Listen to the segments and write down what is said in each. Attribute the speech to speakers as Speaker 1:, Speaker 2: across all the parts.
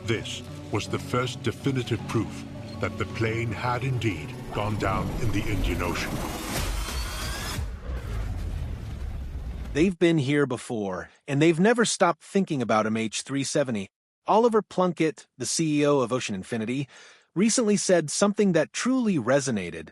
Speaker 1: This was the first definitive proof that the plane had indeed gone down in the Indian Ocean.
Speaker 2: They've been here before, and they've never stopped thinking about MH370. Oliver Plunkett, the CEO of Ocean Infinity, recently said something that truly resonated.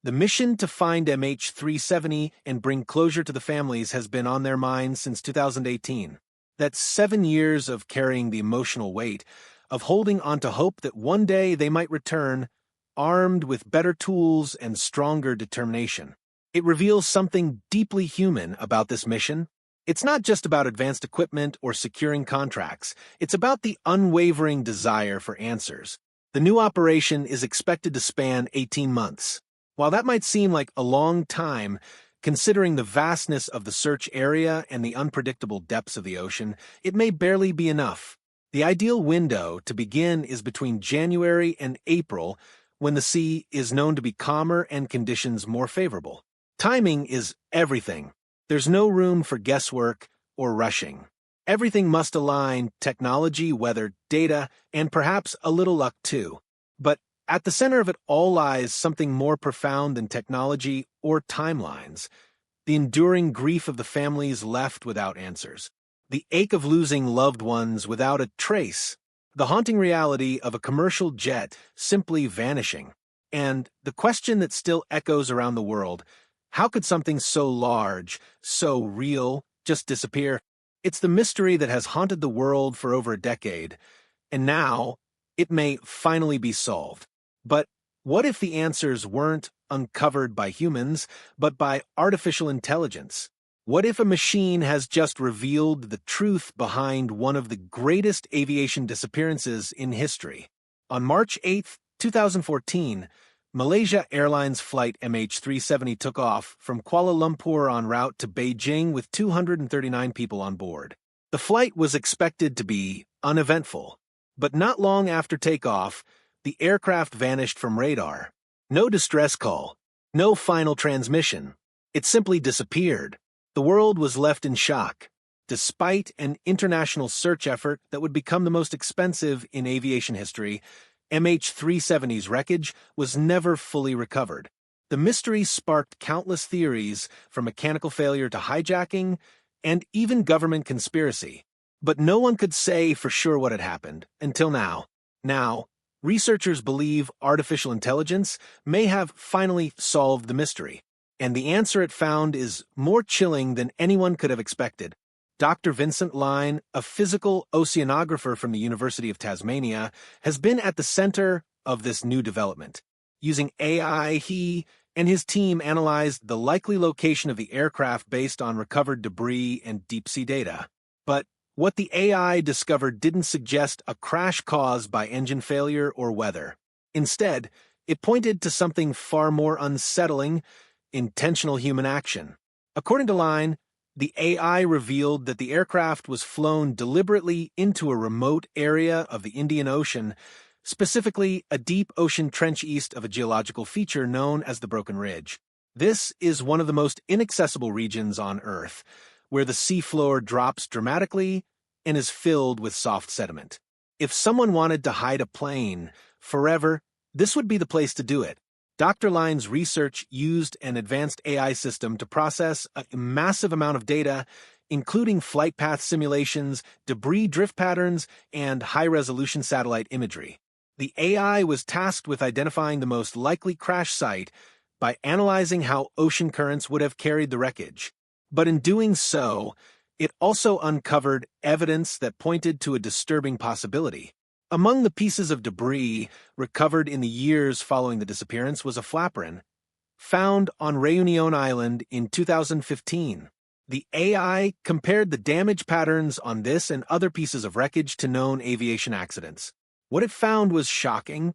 Speaker 2: The mission to find MH370 and bring closure to the families has been on their minds since 2018. That's 7 years of carrying the emotional weight, of holding onto hope that one day they might return, armed with better tools and stronger determination. It reveals something deeply human about this mission. It's not just about advanced equipment or securing contracts. It's about the unwavering desire for answers. The new operation is expected to span 18 months. While that might seem like a long time, considering the vastness of the search area and the unpredictable depths of the ocean, it may barely be enough. The ideal window to begin is between January and April, when the sea is known to be calmer and conditions more favorable. Timing is everything. There's no room for guesswork or rushing. Everything must align: technology, weather, data, and perhaps a little luck too. But at the center of it all lies something more profound than technology or timelines: the enduring grief of the families left without answers, the ache of losing loved ones without a trace, the haunting reality of a commercial jet simply vanishing, and the question that still echoes around the world: how could something so large, so real, just disappear? It's the mystery that has haunted the world for over a decade, and now it may finally be solved. But what if the answers weren't uncovered by humans, but by artificial intelligence? What if a machine has just revealed the truth behind one of the greatest aviation disappearances in history? On March 8, 2014, Malaysia Airlines flight MH370 took off from Kuala Lumpur en route to Beijing with 239 people on board. The flight was expected to be uneventful, but not long after takeoff, the aircraft vanished from radar. No distress call, no final transmission. It simply disappeared. The world was left in shock, despite an international search effort that would become the most expensive in aviation history. MH370's wreckage was never fully recovered. The mystery sparked countless theories, from mechanical failure to hijacking, and even government conspiracy. But no one could say for sure what had happened, until now. Now, researchers believe artificial intelligence may have finally solved the mystery, and the answer it found is more chilling than anyone could have expected. Dr. Vincent Line, a physical oceanographer from the University of Tasmania, has been at the center of this new development. Using AI, he and his team analyzed the likely location of the aircraft based on recovered debris and deep-sea data. But what the AI discovered didn't suggest a crash caused by engine failure or weather. Instead, it pointed to something far more unsettling: intentional human action. According to Line, the AI revealed that the aircraft was flown deliberately into a remote area of the Indian Ocean, specifically a deep ocean trench east of a geological feature known as the Broken Ridge. This is one of the most inaccessible regions on Earth, where the seafloor drops dramatically and is filled with soft sediment. If someone wanted to hide a plane forever, this would be the place to do it. Dr. Line's research used an advanced AI system to process a massive amount of data, including flight path simulations, debris drift patterns, and high-resolution satellite imagery. The AI was tasked with identifying the most likely crash site by analyzing how ocean currents would have carried the wreckage. But in doing so, it also uncovered evidence that pointed to a disturbing possibility. Among the pieces of debris recovered in the years following the disappearance was a flaperon, found on Réunion Island in 2015. The AI compared the damage patterns on this and other pieces of wreckage to known aviation accidents. What it found was shocking.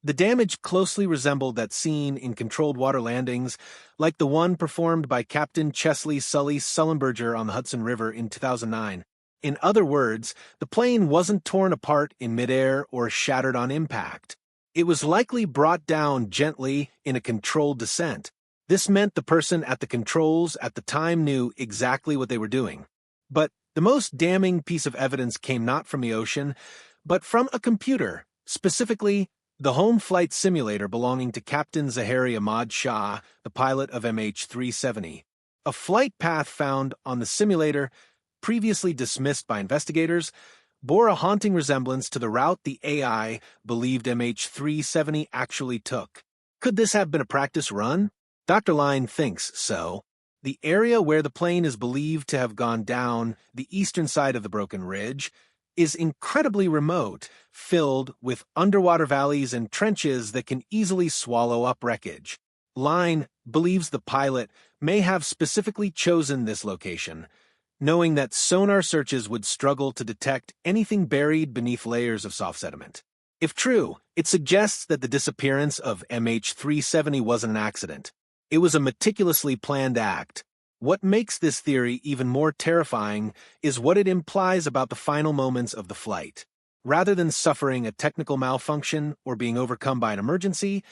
Speaker 2: The damage closely resembled that seen in controlled water landings, like the one performed by Captain Chesley Sully Sullenberger on the Hudson River in 2009. In other words, the plane wasn't torn apart in midair or shattered on impact. It was likely brought down gently in a controlled descent. This meant the person at the controls at the time knew exactly what they were doing. But the most damning piece of evidence came not from the ocean, but from a computer, specifically the home flight simulator belonging to Captain Zahari Ahmad Shah, the pilot of MH370. A flight path found on the simulator, previously dismissed by investigators, bore a haunting resemblance to the route the AI believed MH370 actually took. Could this have been a practice run? Dr. Line thinks so. The area where the plane is believed to have gone down, the eastern side of the broken ridge, is incredibly remote, filled with underwater valleys and trenches that can easily swallow up wreckage. Line believes the pilot may have specifically chosen this location, knowing that sonar searches would struggle to detect anything buried beneath layers of soft sediment. If true, it suggests that the disappearance of MH370 wasn't an accident. It was a meticulously planned act. What makes this theory even more terrifying is what it implies about the final moments of the flight. Rather than suffering a technical malfunction or being overcome by an emergency,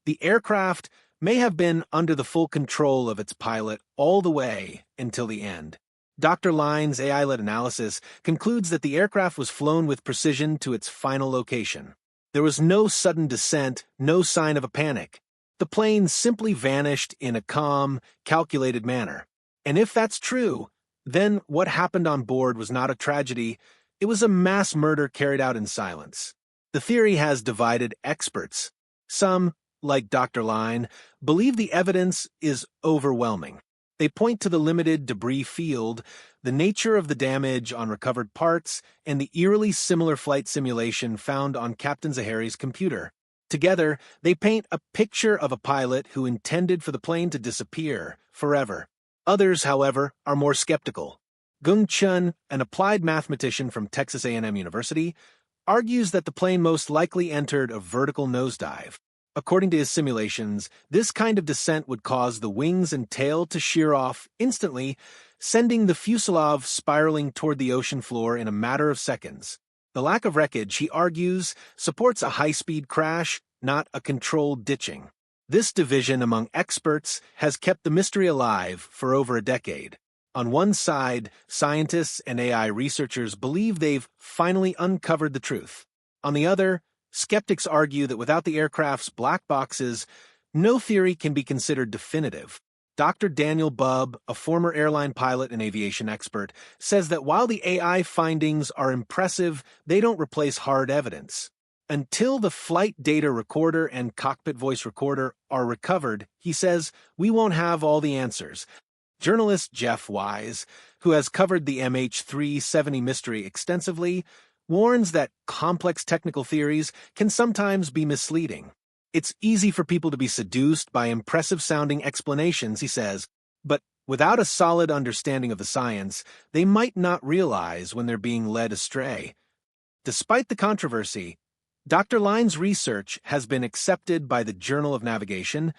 Speaker 2: the aircraft may have been under the full control of its pilot all the way until the end. Dr. Line's AI-led analysis concludes that the aircraft was flown with precision to its final location. There was no sudden descent, no sign of a panic. The plane simply vanished in a calm, calculated manner. And if that's true, then what happened on board was not a tragedy, it was a mass murder carried out in silence. The theory has divided experts. Some, like Dr. Line, believe the evidence is overwhelming. They point to the limited debris field, the nature of the damage on recovered parts, and the eerily similar flight simulation found on Captain Zahari's computer. Together, they paint a picture of a pilot who intended for the plane to disappear forever. Others, however, are more skeptical. Gung Chun, an applied mathematician from Texas A&M University, argues that the plane most likely entered a vertical nosedive. According to his simulations, this kind of descent would cause the wings and tail to shear off instantly, sending the fuselage spiraling toward the ocean floor in a matter of seconds. The lack of wreckage, he argues, supports a high-speed crash, not a controlled ditching. This division among experts has kept the mystery alive for over a decade. On one side, scientists and AI researchers believe they've finally uncovered the truth. On the other, skeptics argue that without the aircraft's black boxes, no theory can be considered definitive. Dr. Daniel Bubb, a former airline pilot and aviation expert, says that while the AI findings are impressive, they don't replace hard evidence. Until the flight data recorder and cockpit voice recorder are recovered, he says, we won't have all the answers. Journalist Jeff Wise, who has covered the MH370 mystery extensively, warns that complex technical theories can sometimes be misleading. It's easy for people to be seduced by impressive-sounding explanations, he says, but without a solid understanding of the science, they might not realize when they're being led astray. Despite the controversy, Dr. Line's research has been accepted by the Journal of Navigation,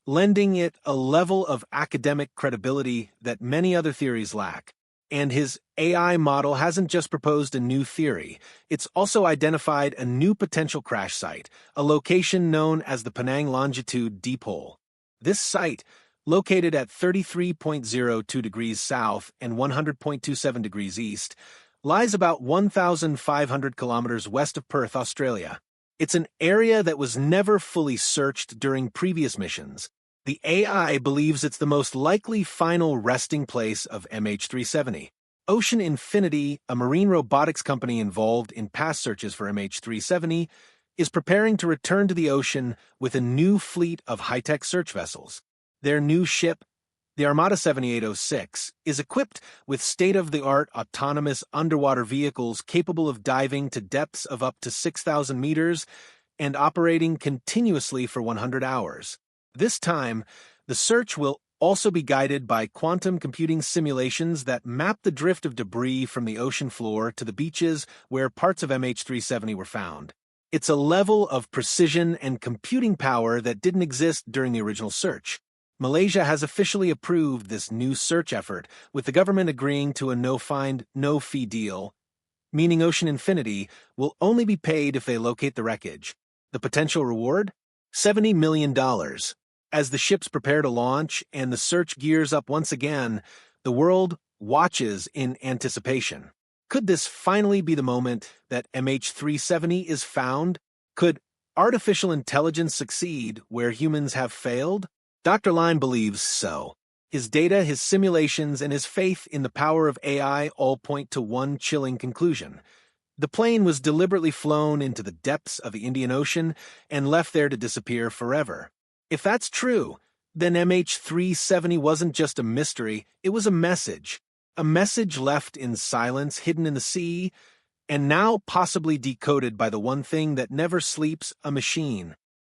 Speaker 2: lending it a level of academic credibility that many other theories lack. And his AI model hasn't just proposed a new theory, it's also identified a new potential crash site, a location known as the Penang Longitude Deep Hole. This site, located at 33.02 degrees south and 100.27 degrees east, lies about 1,500 kilometers west of Perth, Australia. It's an area that was never fully searched during previous missions. The AI believes it's the most likely final resting place of MH370. Ocean Infinity, a marine robotics company involved in past searches for MH370, is preparing to return to the ocean with a new fleet of high-tech search vessels. Their new ship, the Armada 7806, is equipped with state-of-the-art autonomous underwater vehicles capable of diving to depths of up to 6,000 meters and operating continuously for 100 hours. This time, the search will also be guided by quantum computing simulations that map the drift of debris from the ocean floor to the beaches where parts of MH370 were found. It's a level of precision and computing power that didn't exist during the original search. Malaysia has officially approved this new search effort, with the government agreeing to a no-find, no-fee deal, meaning Ocean Infinity will only be paid if they locate the wreckage. The potential reward? $70 million. As the ships prepare to launch and the search gears up once again, the world watches in anticipation. Could this finally be the moment that MH370 is found? Could artificial intelligence succeed where humans have failed? Dr. Line believes so. His data, his simulations, and his faith in the power of AI all point to one chilling conclusion. The plane was deliberately flown into the depths of the Indian Ocean and left there to disappear forever. If that's true, then MH370 wasn't just a mystery, it was a message. A message left in silence, hidden in the sea, and now possibly decoded by the one thing that never sleeps, a machine.